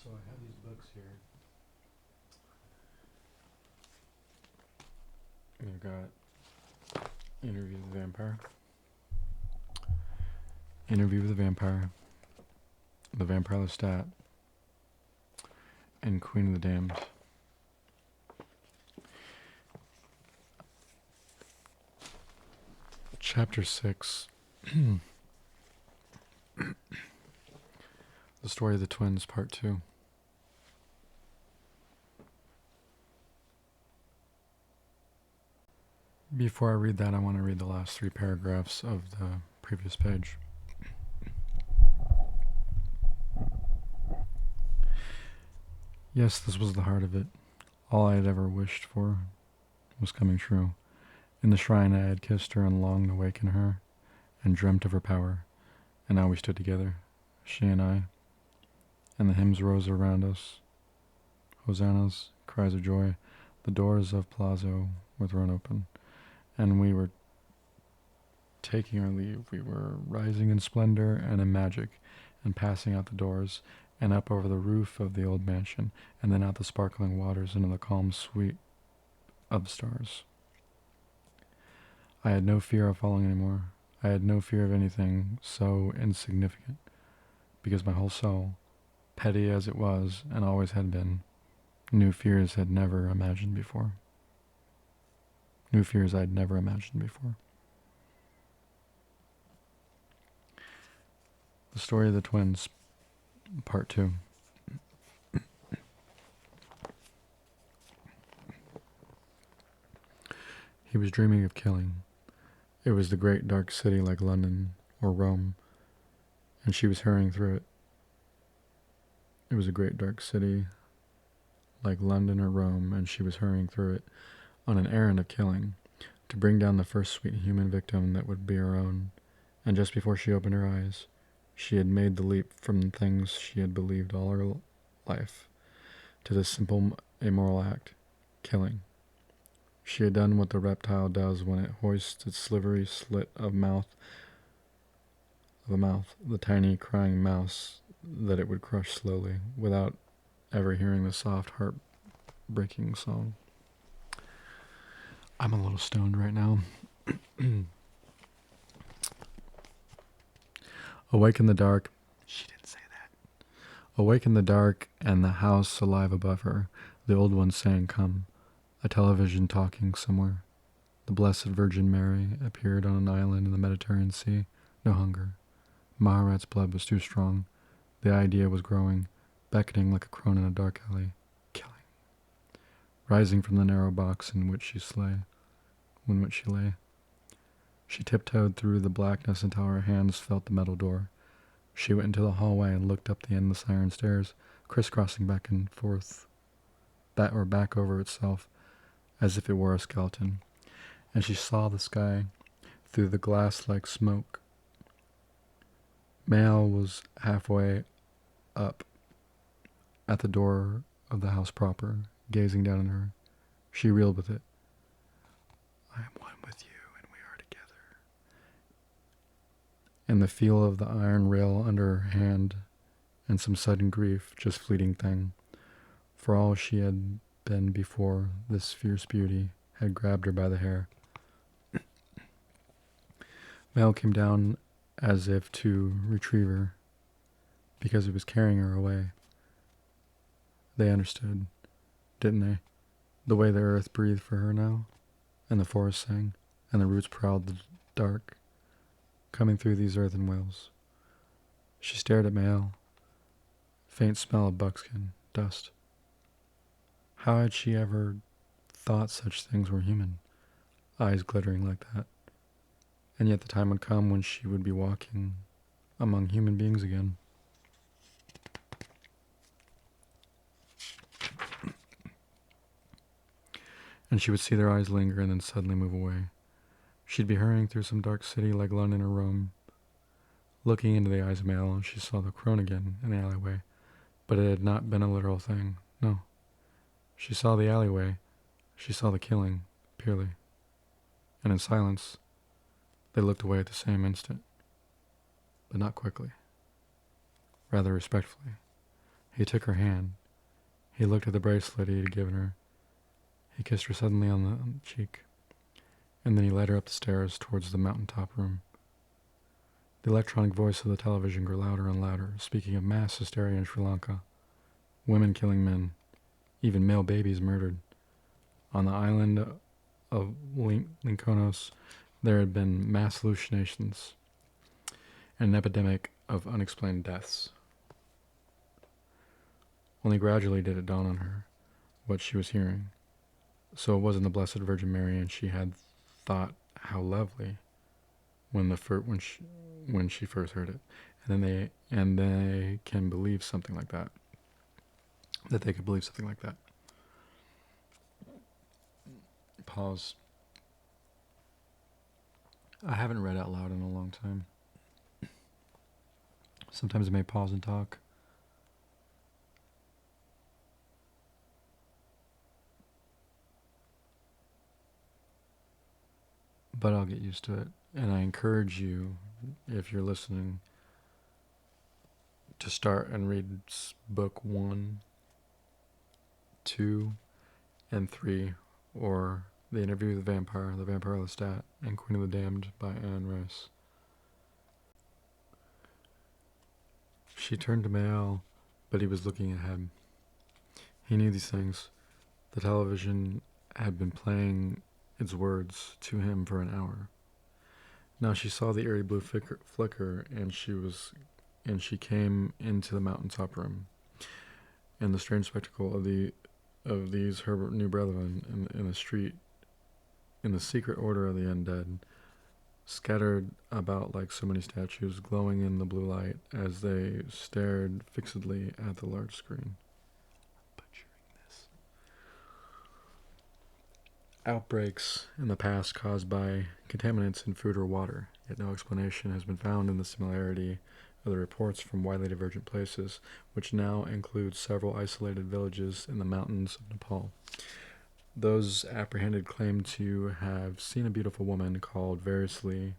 So I have these books here. I've got Interview with the Vampire, Interview with the Vampire, The Vampire Lestat, and Queen of the Damned. Chapter 6. The Story of the Twins, Part 2. Before I read that, I want to read the last 3 paragraphs of the previous page. Yes, this was the heart of it. All I had ever wished for was coming true. In the shrine I had kissed her and longed to waken her, and dreamt of her power. And now we stood together, she and I, and the hymns rose around us. Hosannas, cries of joy, the doors of Palazzo were thrown open, and we were taking our leave. We were rising in splendor and in magic, and passing out the doors, and up over the roof of the old mansion, and then out the sparkling waters into the calm sweep of stars. I had no fear of falling anymore. I had no fear of anything so insignificant, because my whole soul, petty as it was and always had been, knew fears had never imagined before. New fears I'd never imagined before. The Story of the Twins, Part 2. He was dreaming of killing. It was the great dark city like London or Rome, and she was hurrying through it. It was a great dark city like London or Rome, and she was hurrying through it on an errand of killing, to bring down the first sweet human victim that would be her own. And just before she opened her eyes, she had made the leap from things she had believed all her life to this simple immoral act, killing. She had done what the reptile does when it hoists its slivery slit of a mouth, the tiny crying mouse that it would crush slowly, without ever hearing the soft heart-breaking song. I'm a little stoned right now. Awake in the dark. She didn't say that. Awake in the dark, and the house alive above her, the old one saying, "Come." A television talking somewhere. The Blessed Virgin Mary appeared on an island in the Mediterranean Sea. No hunger. Maharat's blood was too strong. The idea was growing, beckoning like a crone in a dark alley. Killing. Rising from the narrow box in which she lay. She tiptoed through the blackness until her hands felt the metal door. She went into the hallway and looked up the endless iron stairs, crisscrossing back and forth, back over itself, as if it were a skeleton. And she saw the sky through the glass-like smoke. Mail was halfway up at the door of the house proper, gazing down at her. She reeled with it. I am one with you, and we are together. And the feel of the iron rail under her hand, and some sudden grief, just fleeting thing. For all she had been before, this fierce beauty had grabbed her by the hair. Mel came down as if to retrieve her, because it was carrying her away. They understood, didn't they? The way the earth breathed for her now, and the forest sang, and the roots prowled the dark, coming through these earthen wells. She stared at Mael. Faint smell of buckskin, dust. How had she ever thought such things were human? Eyes glittering like that. And yet the time would come when she would be walking among human beings again. And she would see their eyes linger and then suddenly move away. She'd be hurrying through some dark city like London or Rome. Looking into the eyes of Mael, she saw the crone again in the alleyway. But it had not been a literal thing, no. She saw the alleyway. She saw the killing, purely. And in silence, they looked away at the same instant. But not quickly. Rather respectfully. He took her hand. He looked at the bracelet he had given her. He kissed her suddenly on the cheek, and then he led her up the stairs towards the mountaintop room. The electronic voice of the television grew louder and louder, speaking of mass hysteria in Sri Lanka, women killing men, even male babies murdered. On the island of Linkonos, there had been mass hallucinations and an epidemic of unexplained deaths. Only gradually did it dawn on her what she was hearing. So it wasn't the Blessed Virgin Mary, and she had thought how lovely when she first heard it, and they can believe something like that. That they could believe something like that. Pause. I haven't read out loud in a long time. Sometimes I may pause and talk. But I'll get used to it. And I encourage you, if you're listening, to start and read book 1, 2, and 3, or The Interview with the Vampire, Lestat, and Queen of the Damned by Anne Rice. She turned to Mael, but he was looking ahead. He knew these things. The television had been playing its words to him for an hour. Now she saw the eerie blue flicker, and she came into the mountaintop room, and the strange spectacle of these her new brethren in the street, in the secret order of the undead, scattered about like so many statues, glowing in the blue light as they stared fixedly at the large screen. Outbreaks in the past caused by contaminants in food or water, yet no explanation has been found in the similarity of the reports from widely divergent places, which now include several isolated villages in the mountains of Nepal. Those apprehended claim to have seen a beautiful woman called variously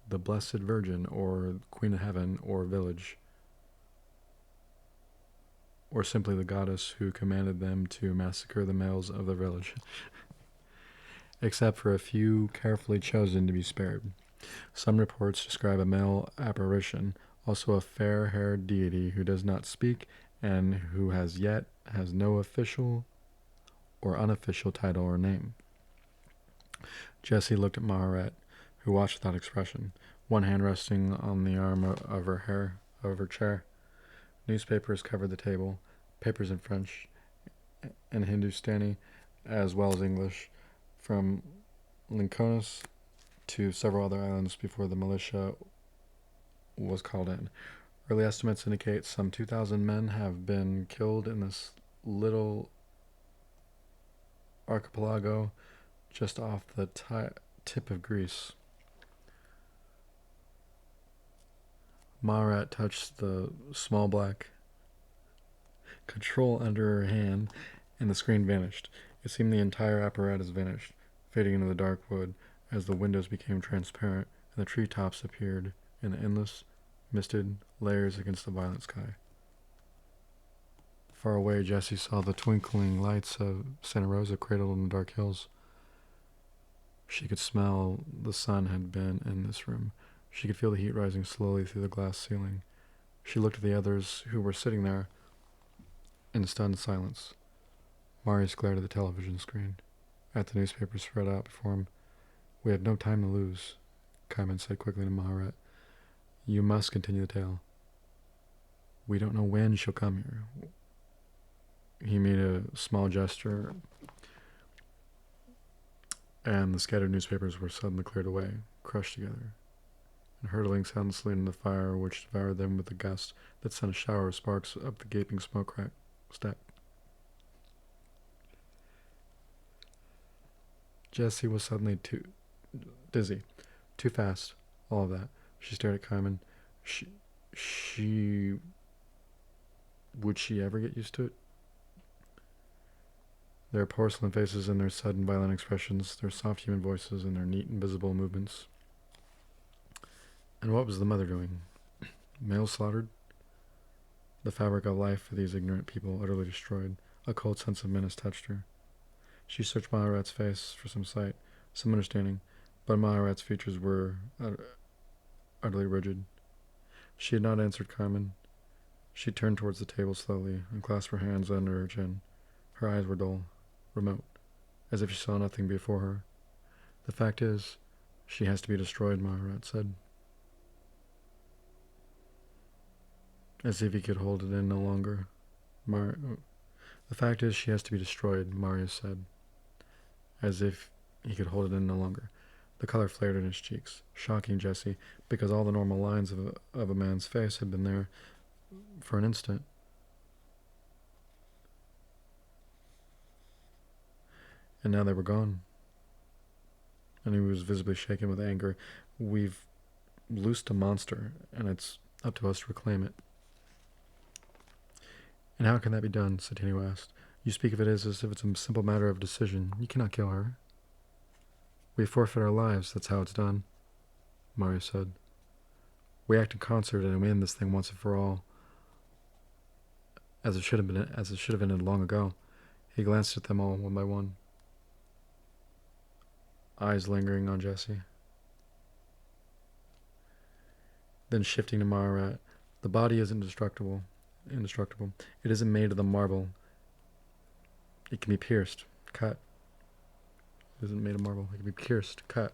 the Blessed Virgin, or Queen of Heaven, or Village, or simply the goddess who commanded them to massacre the males of the village. Except for a few carefully chosen to be spared. Some reports describe a male apparition, also a fair-haired deity who does not speak and who has no official or unofficial title or name. Jessie looked at Maharet, who watched without expression, one hand resting on the arm of her chair. Newspapers covered the table, papers in French and Hindustani, as well as English, from Linkonos to several other islands before the militia was called in. Early estimates indicate some 2,000 men have been killed in this little archipelago just off the tip of Greece. Maharet touched the small black control under her hand, and the screen vanished. It seemed the entire apparatus vanished, fading into the dark wood as the windows became transparent and the treetops appeared in endless, misted layers against the violet sky. Far away, Jessie saw the twinkling lights of Santa Rosa cradled in the dark hills. She could smell the sun had been in this room. She could feel the heat rising slowly through the glass ceiling. She looked at the others who were sitting there in stunned silence. Marius glared at the television screen, at the newspapers spread out before him. "We have no time to lose," Kaiman said quickly to Maharet. "You must continue the tale. We don't know when she'll come here." He made a small gesture, and the scattered newspapers were suddenly cleared away, crushed together, and hurtling soundlessly into the fire, which devoured them with a gust that sent a shower of sparks up the gaping smoke crack stack. Jessie was suddenly too dizzy, too fast, all of that. She stared at Kaiman. Would she ever get used to it? Their porcelain faces and their sudden violent expressions, their soft human voices and their neat invisible movements. And what was the mother doing? Males slaughtered? The fabric of life for these ignorant people utterly destroyed. A cold sense of menace touched her. She searched Maharat's face for some sight, some understanding, but Maharat's features were utterly rigid. She had not answered Carmen. She turned towards the table slowly and clasped her hands under her chin. Her eyes were dull, remote, as if she saw nothing before her. The fact is, she has to be destroyed, Maharat said. As if he could hold it in no longer. The fact is, she has to be destroyed, Marius said. As if he could hold it in no longer. The color flared in his cheeks, shocking Jessie, because all the normal lines of a man's face had been there for an instant. And now they were gone. And he was visibly shaken with anger. We've loosed a monster, and it's up to us to reclaim it. And how can that be done? Satinio asked. You speak of it as if it's a simple matter of decision. You cannot kill her. We forfeit our lives, that's how it's done, Mario said. We act in concert and we end this thing once and for all. As it should have ended long ago. He glanced at them all one by one. Eyes lingering on Jessie. Then shifting to Maharat. The body is indestructible. It isn't made of the marble. It can be pierced, cut. It isn't made of marble. It can be pierced, cut.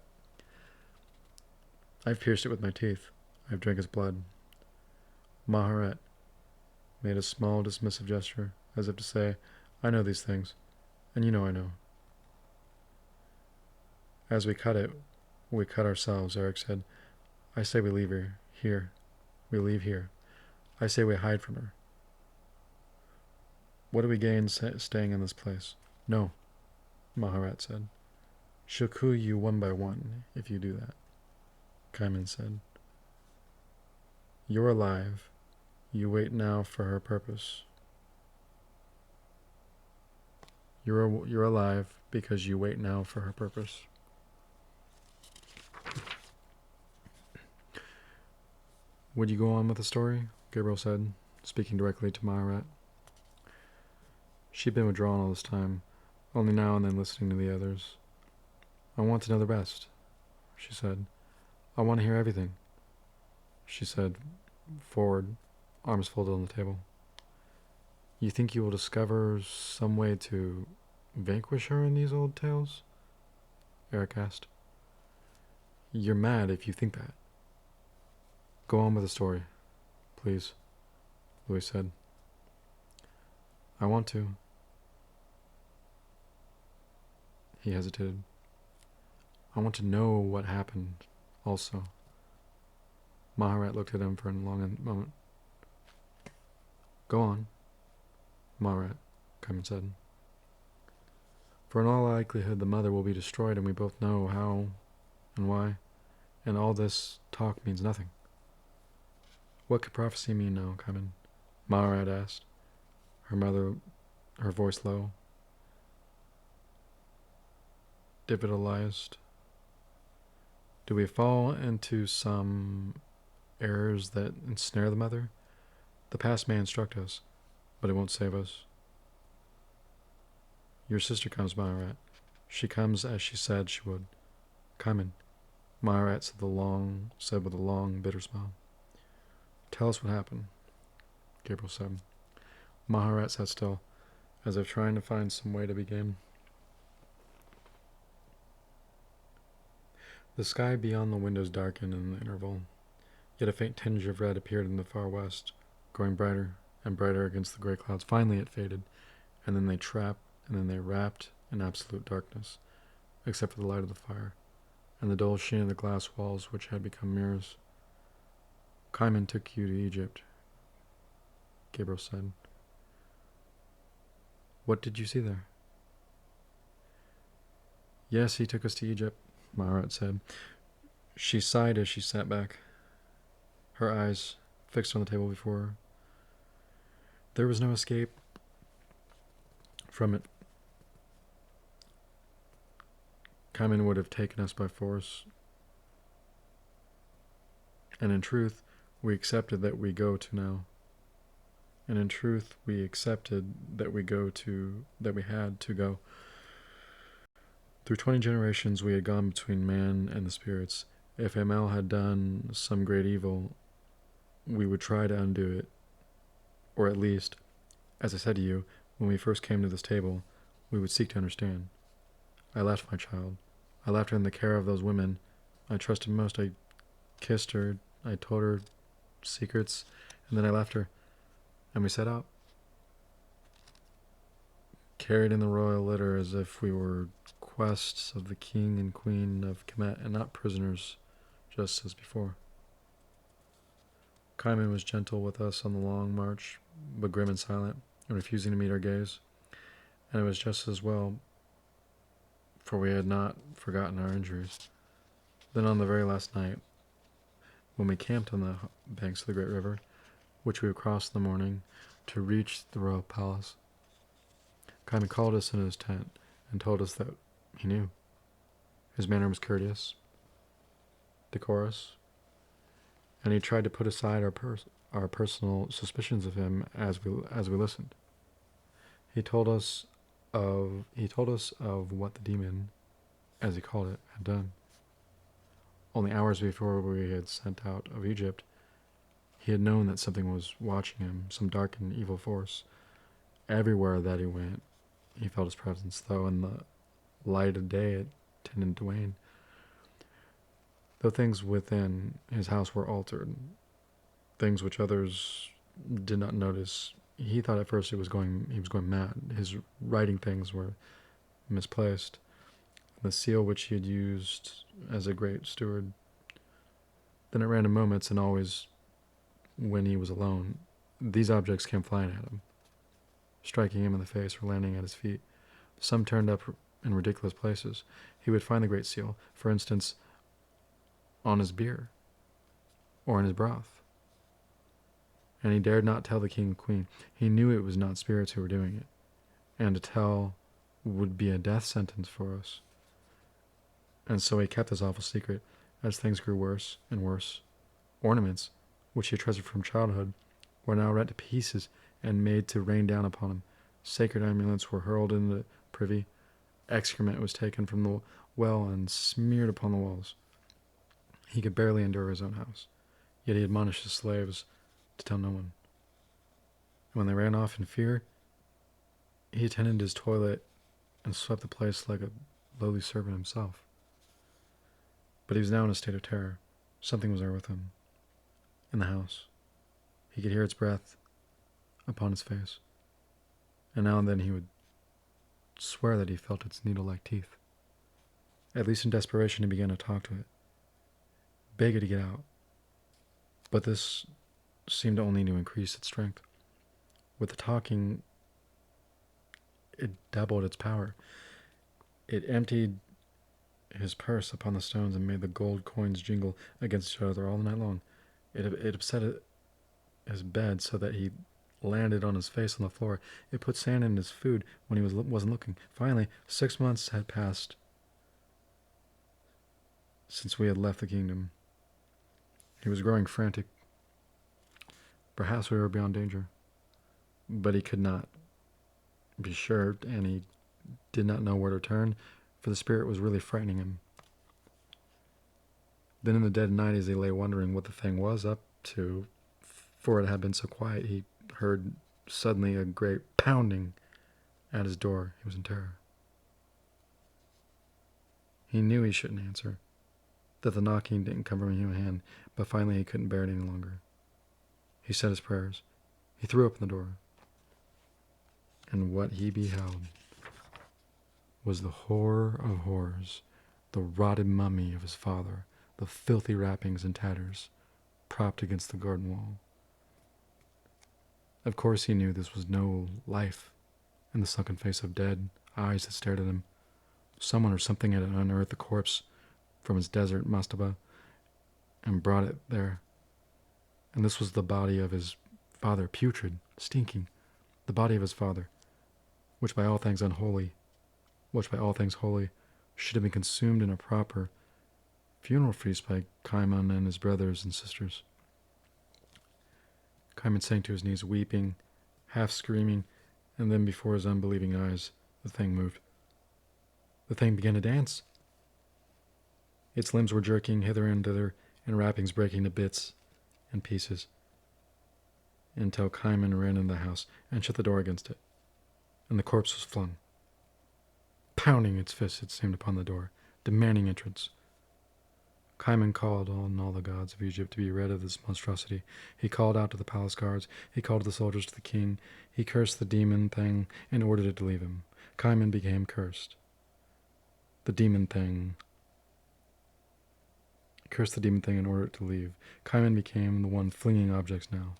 I've pierced it with my teeth. I've drank his blood. Maharat made a small, dismissive gesture, as if to say, I know these things, and you know I know. As we cut it, we cut ourselves, Eric said. I say we leave her here. We leave here. I say we hide from her. What do we gain staying in this place? No, Maharat said. She'll kill you one by one if you do that, Kaiman said. You're alive. You wait now for her purpose. You're alive because you wait now for her purpose. Would you go on with the story? Gabriel said, speaking directly to Maharat. She'd been withdrawn all this time, only now and then listening to the others. I want to know the rest, she said. I want to hear everything, she said, forward, arms folded on the table. You think you will discover some way to vanquish her in these old tales? Eric asked. You're mad if you think that. Go on with the story, please, Louis said. I want to. He hesitated. I want to know what happened, also. Maharat looked at him for a long moment. Go on, Maharat, Kaiman said. For in all likelihood the mother will be destroyed, and we both know how and why, and all this talk means nothing. What could prophecy mean now, Kaiman? Maharat asked, her voice low, devitalized. Do we fall into some errors that ensnare the mother? The past may instruct us, but it won't save us. Your sister comes, Maharat. She comes as she said she would. Kaiman, Maharat said with a long, bitter smile. Tell us what happened, Gabriel said. Maharat sat still, as if trying to find some way to begin. The sky beyond the windows darkened in the interval, yet a faint tinge of red appeared in the far west, growing brighter and brighter against the gray clouds. Finally it faded, and then they wrapped in absolute darkness, except for the light of the fire, and the dull sheen of the glass walls which had become mirrors. Kaiman took you to Egypt, Gabriel said. What did you see there? Yes, he took us to Egypt, Maharat said. She sighed as she sat back, her eyes fixed on the table before her. There was no escape from it. Kaiman would have taken us by force. And in truth, we accepted that we go to now. and in truth we accepted that we had to go. Through 20 generations we had gone between man and the spirits. If Amel had done some great evil, we would try to undo it, or at least, as I said to you, when we first came to this table, we would seek to understand. I left my child. I left her in the care of those women I trusted most. I kissed her, I told her secrets, and then I left her, and we set out, carried in the royal litter as if we were quests of the king and queen of Kemet and not prisoners, just as before. Kaiman was gentle with us on the long march, but grim and silent, and refusing to meet our gaze, and it was just as well, for we had not forgotten our injuries. Then on the very last night, when we camped on the banks of the great river, which we would cross in the morning to reach the royal palace, Kaiman called us into his tent and told us that he knew. His manner was courteous, decorous, and he tried to put aside our personal suspicions of him as we listened. He told us of what the demon, as he called it, had done. Only hours before we had sent out of Egypt, he had known that something was watching him, some dark and evil force. Everywhere that he went, he felt his presence, though in the light of day it tended to wane. Though things within his house were altered, things which others did not notice, he thought at first he was going mad. His writing things were misplaced. The seal which he had used as a great steward. Then at random moments, and always when he was alone, these objects came flying at him, striking him in the face or landing at his feet. Some turned up in ridiculous places. He would find the great seal, for instance, on his beer, or in his broth. And he dared not tell the king and queen. He knew it was not spirits who were doing it, and to tell would be a death sentence for us. And so he kept this awful secret, as things grew worse and worse. Ornaments, which he treasured from childhood, were now rent to pieces and made to rain down upon him. Sacred amulets were hurled into the privy. Excrement was taken from the well and smeared upon the walls. He could barely endure his own house, yet he admonished his slaves to tell no one. And when they ran off in fear, he attended his toilet and swept the place like a lowly servant himself. But he was now in a state of terror. Something was there with him, in the house. He could hear its breath upon his face, and now and then he would swear that he felt its needle-like teeth. At least in desperation he began to talk to it, beg it to get out. But this seemed only to increase its strength. With the talking, it doubled its power. It emptied his purse upon the stones and made the gold coins jingle against each other all the night long. It upset his bed so that he landed on his face on the floor. It put sand in his food when he wasn't looking. Finally, 6 months had passed since we had left the kingdom. He was growing frantic. Perhaps we were beyond danger, but he could not be sure, and he did not know where to turn, for the spirit was really frightening him. Then in the dead night, as he lay wondering what the thing was up to, for it had been so quiet, he heard suddenly a great pounding at his door. He was in terror. He knew he shouldn't answer, that the knocking didn't come from a human hand, but finally he couldn't bear it any longer. He said his prayers. He threw open the door, and what he beheld was the horror of horrors, the rotted mummy of his father, the filthy wrappings and tatters, propped against the garden wall. Of course he knew this was no life in the sunken face of dead eyes that stared at him. Someone or something had unearthed the corpse from its desert mastaba and brought it there. And this was the body of his father, putrid, stinking, the body of his father, which by all things holy, should have been consumed in a proper funeral feast by Caiman and his brothers and sisters. Caiman sank to his knees, weeping half screaming, and then before his unbelieving eyes, the thing moved. The thing began to dance. Its limbs were jerking hither and thither, and wrappings breaking to bits and pieces, until Kaiman ran into the house and shut the door against it, and the corpse was flung. Pounding its fists, it seemed, upon the door, demanding entrance. Kaiman called on all the gods of Egypt to be rid of this monstrosity. He called out to the palace guards. He called the soldiers to the king. He cursed the demon thing and ordered it to leave him. Kaiman became cursed. The demon thing cursed the demon thing and ordered it to leave. Kaiman became the one flinging objects now,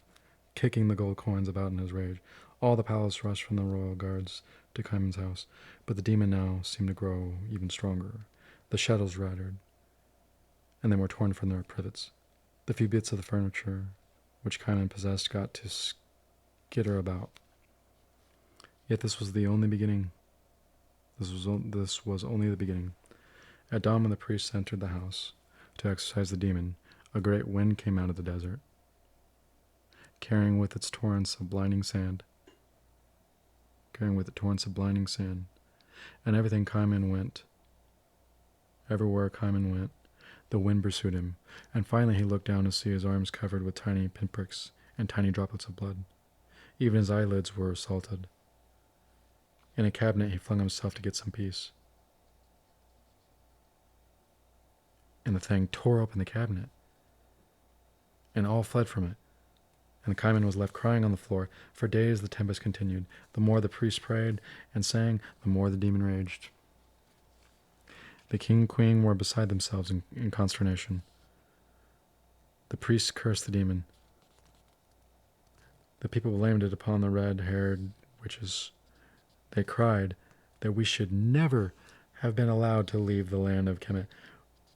kicking the gold coins about in his rage. All the palace rushed from the royal guards to Kaiman's house, but the demon now seemed to grow even stronger. The shadows rattled, and they were torn from their privets. The few bits of the furniture which Kaiman possessed got to skitter about. Yet this was the only beginning. This was only the beginning. At dawn, when the priests entered the house to exorcise the demon, a great wind came out of the desert, carrying with it torrents of blinding sand. And everywhere Kaiman went, the wind pursued him, and finally he looked down to see his arms covered with tiny pinpricks and tiny droplets of blood. Even his eyelids were salted. In a cabinet he flung himself to get some peace. And the thing tore open the cabinet, and all fled from it. And Kaiman was left crying on the floor. For days the tempest continued. The more the priests prayed and sang, the more the demon raged. The king and queen were beside themselves in consternation. The priests cursed the demon. The people blamed it upon the red-haired witches. They cried that we should never have been allowed to leave the land of Kemet.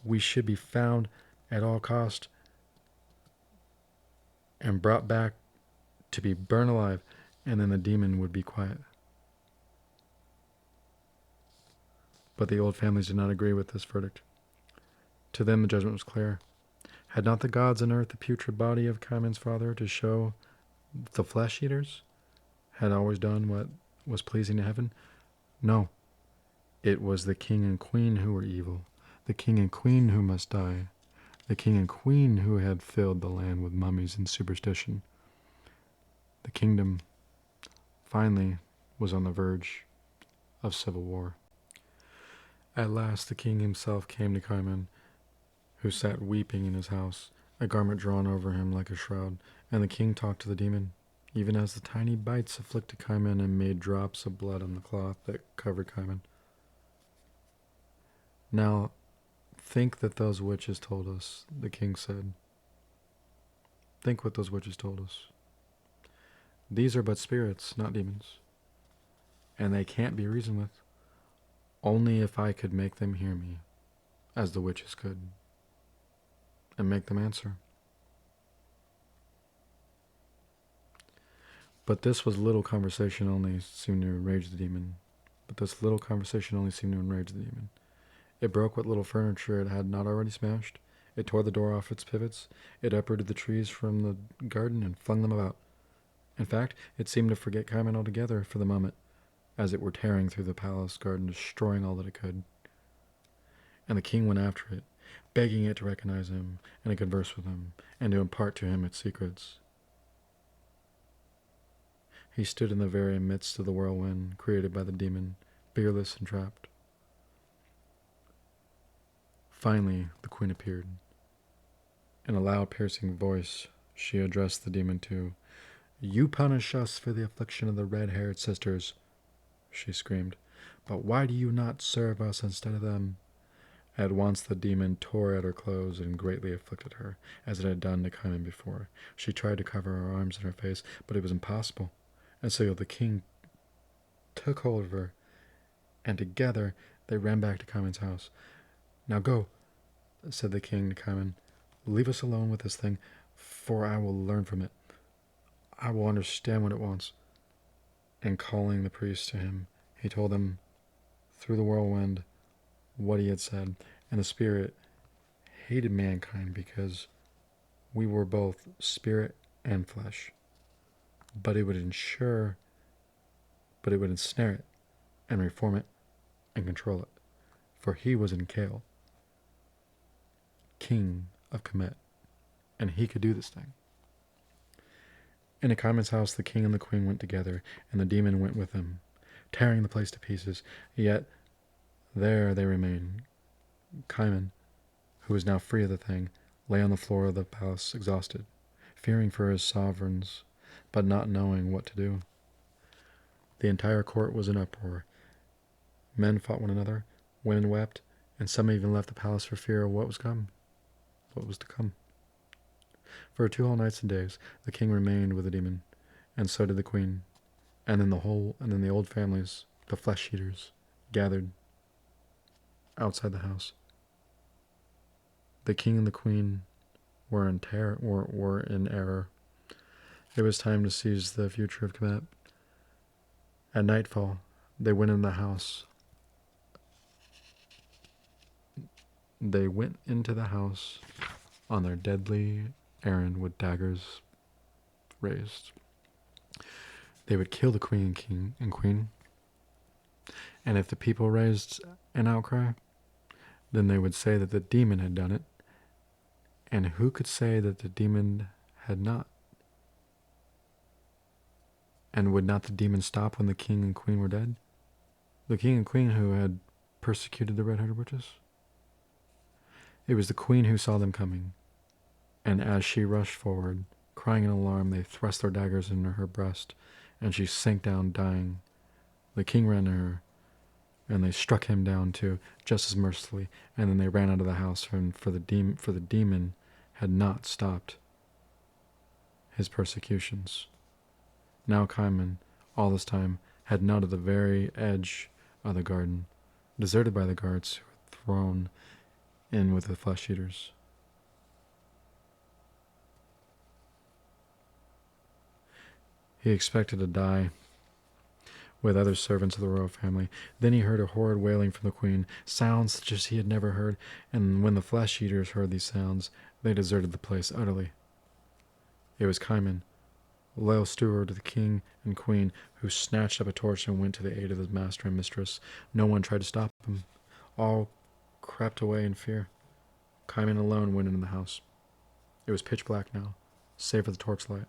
We should be found at all cost and brought back to be burned alive, and then the demon would be quiet. But the old families did not agree with this verdict. To them the judgment was clear. Had not the gods unearthed the putrid body of Kaiman's father to show the flesh-eaters had always done what was pleasing to heaven? No. It was the king and queen who were evil, the king and queen who must die, the king and queen who had filled the land with mummies and superstition. The kingdom, finally, was on the verge of civil war. At last the king himself came to Kaiman, who sat weeping in his house, a garment drawn over him like a shroud, and the king talked to the demon, even as the tiny bites afflicted Kaiman and made drops of blood on the cloth that covered Kaiman. Now, think that those witches told us, the king said. Think what those witches told us. These are but spirits, not demons, and they can't be reasoned with. Only if I could make them hear me, as the witches could, and make them answer. But this little conversation only seemed to enrage the demon. It broke what little furniture it had not already smashed. It tore the door off its pivots. It uprooted the trees from the garden and flung them about. In fact, it seemed to forget Kaiman altogether for the moment, as it were tearing through the palace garden, destroying all that it could. And the king went after it, begging it to recognize him and to converse with him, and to impart to him its secrets. He stood in the very midst of the whirlwind created by the demon, fearless and trapped. Finally, the queen appeared. In a loud, piercing voice, she addressed the demon too. "You punish us for the affliction of the red-haired sisters," she screamed. "But why do you not serve us instead of them?" At once the demon tore at her clothes and greatly afflicted her, as it had done to Kaiman before. She tried to cover her arms and her face, but it was impossible. And so the king took hold of her, and together they ran back to Kaiman's house. "Now go," said the king to Kaiman. "Leave us alone with this thing, for I will learn from it. I will understand what it wants." And calling the priests to him, he told them through the whirlwind what he had said. And the spirit hated mankind because we were both spirit and flesh. but it would ensnare it and reform it and control it. For he was in Kale, king of Kemet, and he could do this thing. In Akaiman's house, the king and the queen went together, and the demon went with them, tearing the place to pieces. Yet there they remained. Kaiman, who was now free of the thing, lay on the floor of the palace exhausted, fearing for his sovereigns, but not knowing what to do. The entire court was in uproar. Men fought one another, women wept, and some even left the palace for fear of what was to come. For 2 whole nights and days, the king remained with the demon, and so did the queen, and then the old families, the flesh eaters, gathered outside the house. The king and the queen were in error. It was time to seize the future of Kemet. At nightfall, they went in the house. They went into the house on their deadly errand with daggers raised. They would kill the queen and king and queen, and if the people raised an outcry, then they would say that the demon had done it, and who could say that the demon had not? And would not the demon stop when the king and queen were dead? The king and queen who had persecuted the red-headed witches? It was the queen who saw them coming, and as she rushed forward, crying in alarm, they thrust their daggers into her breast, and she sank down dying. The king ran to her, and they struck him down too, just as mercifully, and then they ran out of the house, for the demon had not stopped his persecutions. Now Kaiman, all this time, had knelt at the very edge of the garden, deserted by the guards who had thrown in with the flesh eaters. He expected to die with other servants of the royal family. Then he heard a horrid wailing from the queen, sounds such as he had never heard, and when the flesh eaters heard these sounds, they deserted the place utterly. It was Kaiman, loyal steward of the king and queen, who snatched up a torch and went to the aid of his master and mistress. No one tried to stop him. All crept away in fear. Kaiman alone went into the house. It was pitch black now, save for the torchlight.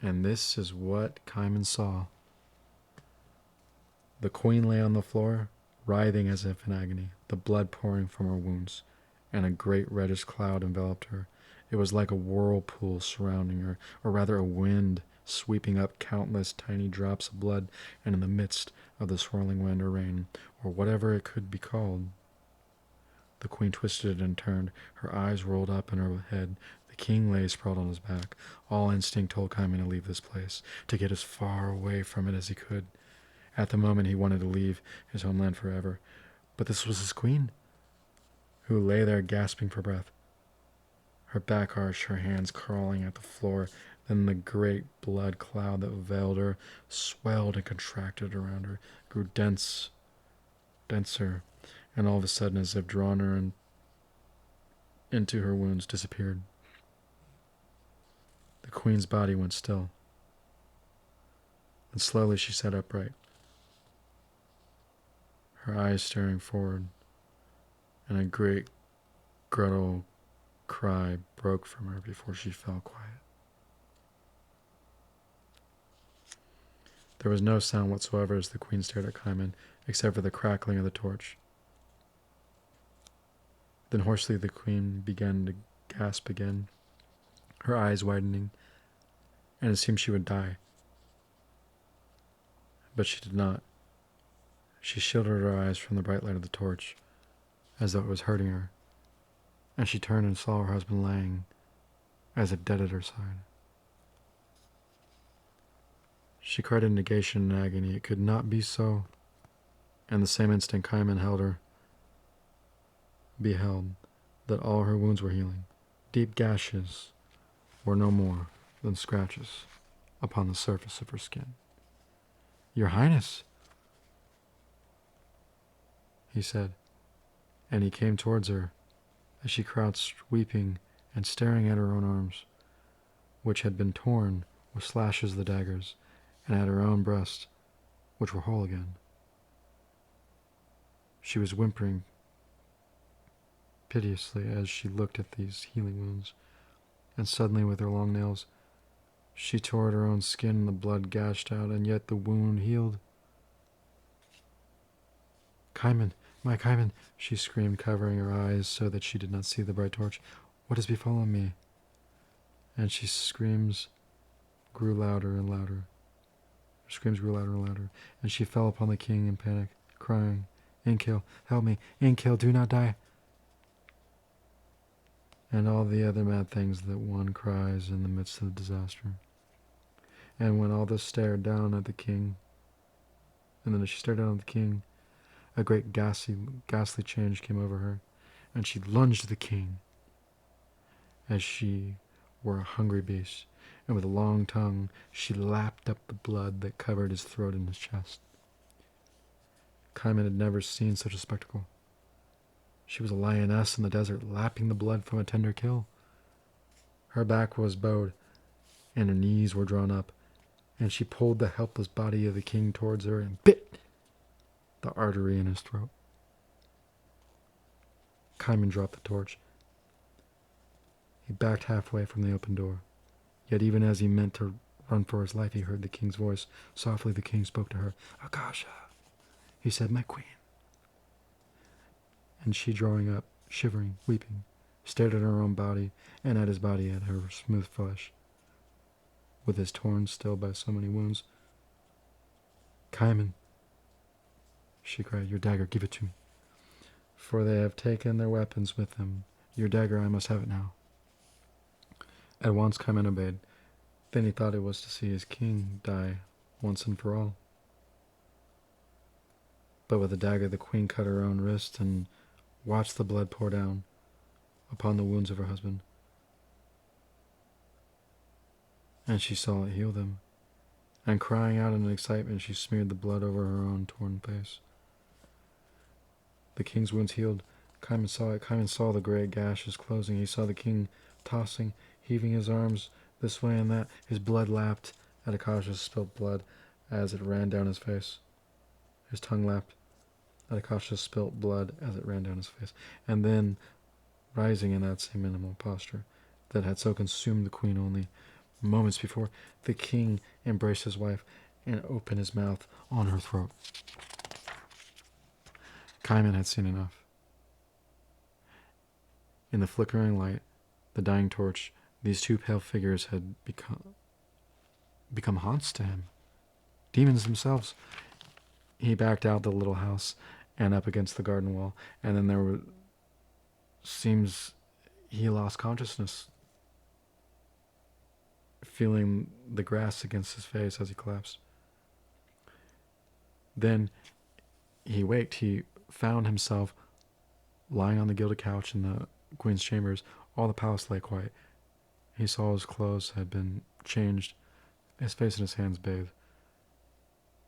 And this is what Kaiman saw. The queen lay on the floor, writhing as if in agony, the blood pouring from her wounds, and a great reddish cloud enveloped her. It was like a whirlpool surrounding her, or rather a wind sweeping up countless tiny drops of blood, and in the midst of the swirling wind or rain, or whatever it could be called. The queen twisted and turned, her eyes rolled up in her head. The king lay sprawled on his back. All instinct told Kaiman to leave this place, to get as far away from it as he could. At the moment he wanted to leave his homeland forever. But this was his queen, who lay there gasping for breath. Her back arched, her hands crawling at the floor. Then the great blood cloud that veiled her swelled and contracted around her, grew denser, and all of a sudden, as if drawn her into her wounds, disappeared. The queen's body went still, and slowly she sat upright, her eyes staring forward, and a great guttural cry broke from her before she fell quiet. There was no sound whatsoever as the queen stared at Kaiman, except for the crackling of the torch. Then hoarsely the queen began to gasp again, her eyes widening, and it seemed she would die. But she did not. She shielded her eyes from the bright light of the torch, as though it was hurting her, and she turned and saw her husband lying, as if dead at her side. She cried in negation and agony. It could not be so. And the same instant Kaiman beheld that all her wounds were healing. Deep gashes were no more than scratches upon the surface of her skin. "Your Highness," he said, and he came towards her as she crouched weeping and staring at her own arms. which had been torn with slashes of the daggers, and at her own breasts, which were whole again. She was whimpering piteously as she looked at these healing wounds, and suddenly with her long nails she tore at her own skin and the blood gashed out, and yet the wound healed. "Caiman, my Caiman," she screamed, covering her eyes so that she did not see the bright torch. "What has befallen me?" And she screams grew louder and louder. Her screams grew louder and louder, and she fell upon the king in panic, crying, "Inkill, help me! Inkill, do not die!" And all the other mad things that one cries in the midst of disaster. And when all this stared down at the king, and then as she stared down at the king, a great ghastly change came over her, and she lunged at the king as she were a hungry beast, and with a long tongue she lapped up the blood that covered his throat and his chest. Caiman had never seen such a spectacle. She was a lioness in the desert, lapping the blood from a tender kill. Her back was bowed, and her knees were drawn up, and she pulled the helpless body of the king towards her and bit the artery in his throat. Caiman dropped the torch. He backed halfway from the open door. Yet even as he meant to run for his life, he heard the king's voice. Softly the king spoke to her. "Akasha," he said, "my queen." And she, drawing up, shivering, weeping, stared at her own body, and at his body, at her smooth flesh, with his torn still by so many wounds. "Caiman," she cried, "your dagger, give it to me. For they have taken their weapons with them. Your dagger, I must have it now." At once Caiman obeyed. Then he thought it was to see his king die once and for all. But with the dagger the queen cut her own wrist and watched the blood pour down upon the wounds of her husband. And she saw it heal them, and crying out in excitement, she smeared the blood over her own torn face. The king's wounds healed. Caiman saw it. Caiman saw the great gashes closing. He saw the king tossing, heaving his arms this way and that. His blood lapped at Akasha's spilt blood as it ran down his face. His tongue lapped at Akasha's spilt blood as it ran down his face. And then, rising in that same minimal posture that had so consumed the queen only moments before, the king embraced his wife and opened his mouth on her throat. Caiman had seen enough. In the flickering light, the dying torch, these two pale figures had become haunts to him, demons themselves. He backed out the little house and up against the garden wall, and then seems he lost consciousness, feeling the grass against his face as he collapsed. Then he waked. He found himself lying on the gilded couch in the queen's chambers. All the palace lay quiet. He saw his clothes had been changed, his face and his hands bathed,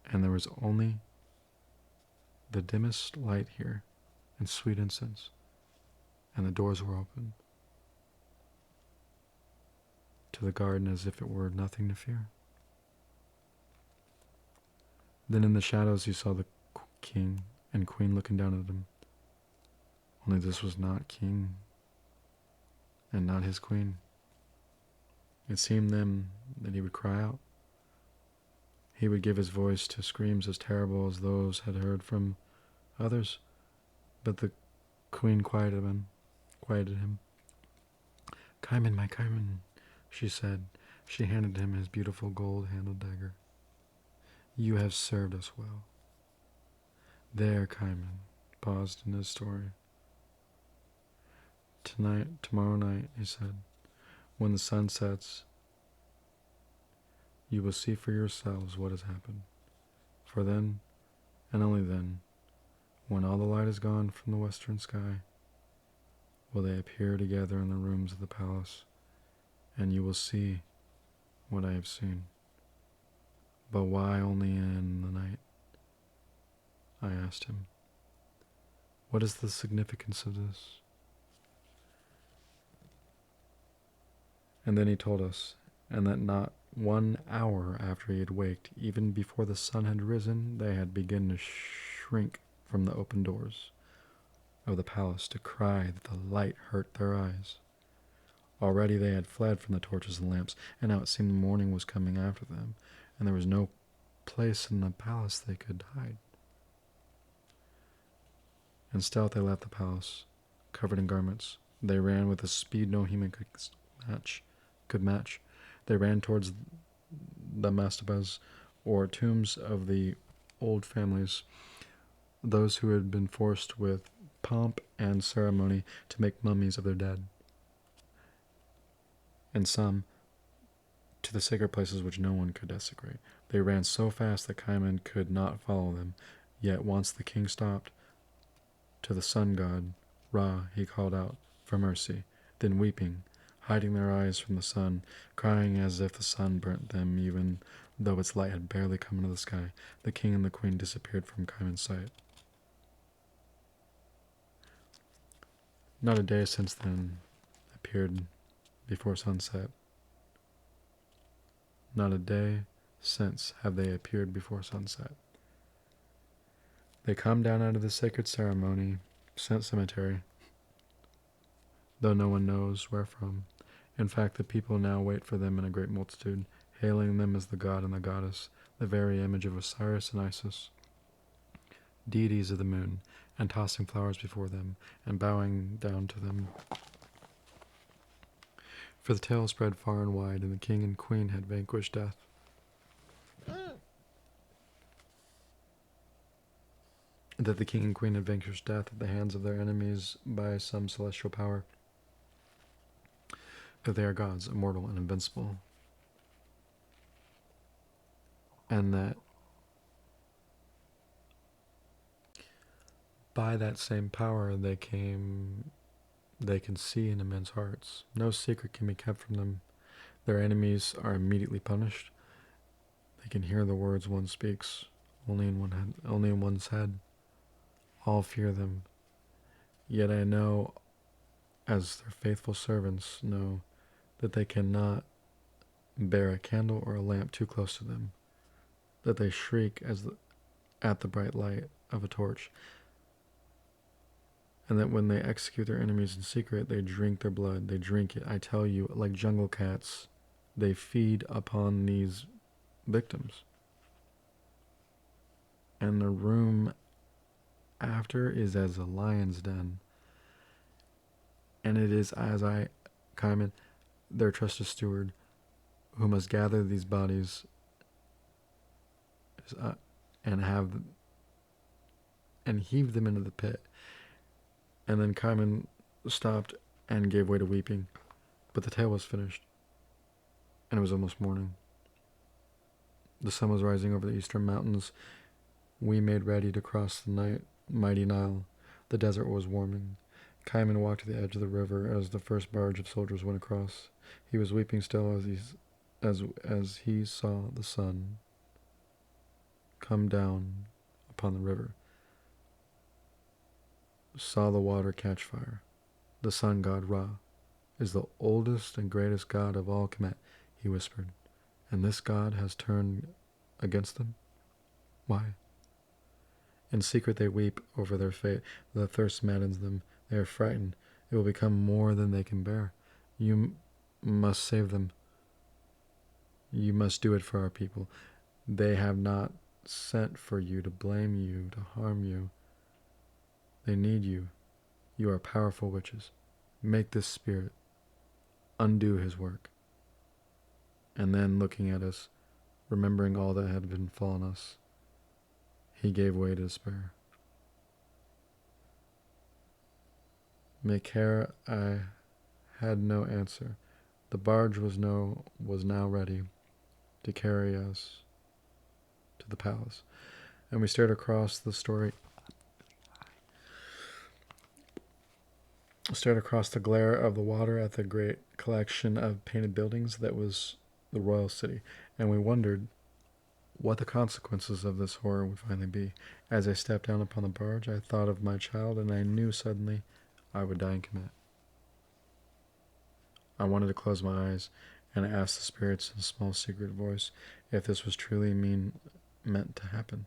and there was only the dimmest light here and sweet incense, and the doors were open to the garden as if it were nothing to fear. Then in the shadows he saw the king and queen looking down at him. Only this was not king and not his queen. It seemed then that he would cry out. He would give his voice to screams as terrible as those had heard from others, but the queen quieted him. "Caiman, my Caiman," she said. She handed him his beautiful gold-handled dagger. "You have served us well." There Caiman paused in his story. Tomorrow night, he said, when the sun sets, you will see for yourselves what has happened. For then, and only then, when all the light is gone from the western sky, will they appear together in the rooms of the palace, and you will see what I have seen. But why only in the night? I asked him. What is the significance of this? And then he told us, and that not 1 hour after he had waked, even before the sun had risen, they had begun to shrink from the open doors of the palace, to cry that the light hurt their eyes. Already they had fled from the torches and lamps, and now it seemed morning was coming after them, and there was no place in the palace they could hide. In stealth they left the palace, covered in garments. They ran with a speed no human could match. They ran towards the mastabas, or tombs of the old families, those who had been forced with pomp and ceremony to make mummies of their dead, and some to the sacred places which no one could desecrate. They ran so fast that Caiman could not follow them. Yet once the king stopped. To the sun god, Ra, he called out for mercy. Then weeping, hiding their eyes from the sun, crying as if the sun burnt them, even though its light had barely come into the sky, the king and the queen disappeared from Caiman's sight. Not a day since then appeared before sunset. Not a day since have they appeared before sunset. They come down out of the sacred ceremony, cemetery, though no one knows where from. In fact, the people now wait for them in a great multitude, hailing them as the god and the goddess, the very image of Osiris and Isis, deities of the moon, and tossing flowers before them, and bowing down to them. For the tale spread far and wide, and the king and queen had vanquished death. That the king and queen had vanquished death at the hands of their enemies by some celestial power. That they are gods, immortal and invincible. And that by that same power they can see into men's hearts. No secret can be kept from them. Their enemies are immediately punished. They can hear the words one speaks, only in one's head. All fear them. Yet I know, as their faithful servants know, that they cannot bear a candle or a lamp too close to them, that they shriek at the bright light of a torch, and that when they execute their enemies in secret, they drink their blood. They drink it, I tell you, like jungle cats. They feed upon these victims. And the room after is as a lion's den. And it is as I, Caiman, their trusted steward, who must gather these bodies and heave them into the pit. And then Caiman stopped and gave way to weeping, but the tale was finished, and it was almost morning. The sun was rising over the eastern mountains. We made ready to cross the mighty Nile. The desert was warming. Caiman walked to the edge of the river as the first barge of soldiers went across. He was weeping still as he saw the sun come down upon the river, saw the water catch fire. The sun god Ra is the oldest and greatest god of all Kemet, he whispered, and this god has turned against them? Why? In secret they weep over their fate. The thirst maddens them. They are frightened. It will become more than they can bear. You must save them. You must do it for our people. They have not sent for you to blame you, to harm you. They need you. You are powerful witches. Make this spirit undo his work. And then, looking at us, remembering all that had befallen us, he gave way to despair. Make-hair, I had no answer. The barge was now ready to carry us to the palace, and we stared across the glare of the water at the great collection of painted buildings that was the royal city, and we wondered what the consequences of this horror would finally be. As I stepped down upon the barge, I thought of my child, and I knew suddenly I would die in Kemet. I wanted to close my eyes and I asked the spirits in a small secret voice if this was truly meant to happen.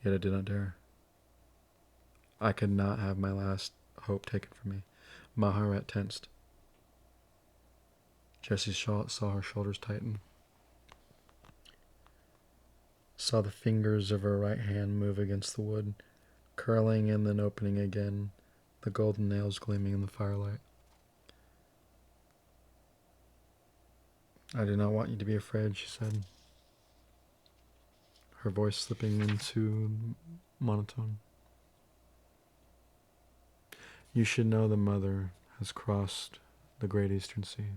Yet I did not dare. I could not have my last hope taken from me. Maharet tensed. Jessie saw her shoulders tighten, saw the fingers of her right hand move against the wood, curling and then opening again, the golden nails gleaming in the firelight. I do not want you to be afraid, she said, her voice slipping into monotone. You should know the mother has crossed the great eastern sea.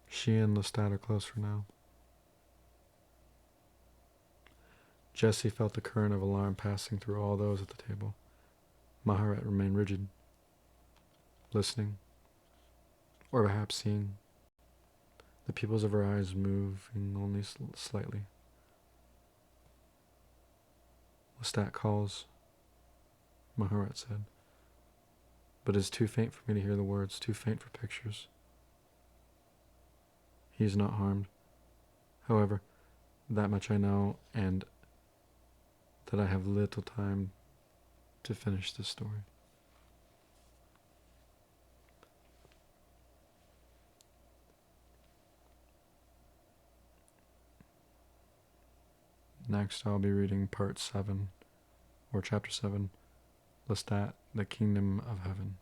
She and Lestat are closer now. Jessie felt the current of alarm passing through all those at the table. Maharet remained rigid, listening, or perhaps seeing, the pupils of her eyes moving only slightly. Lestat calls, Maharet said, but it is too faint for me to hear the words, too faint for pictures. He is not harmed. However, that much I know, and that I have little time to finish this story. Next, I'll be reading part 7, or chapter 7, Lestat, the Kingdom of Heaven.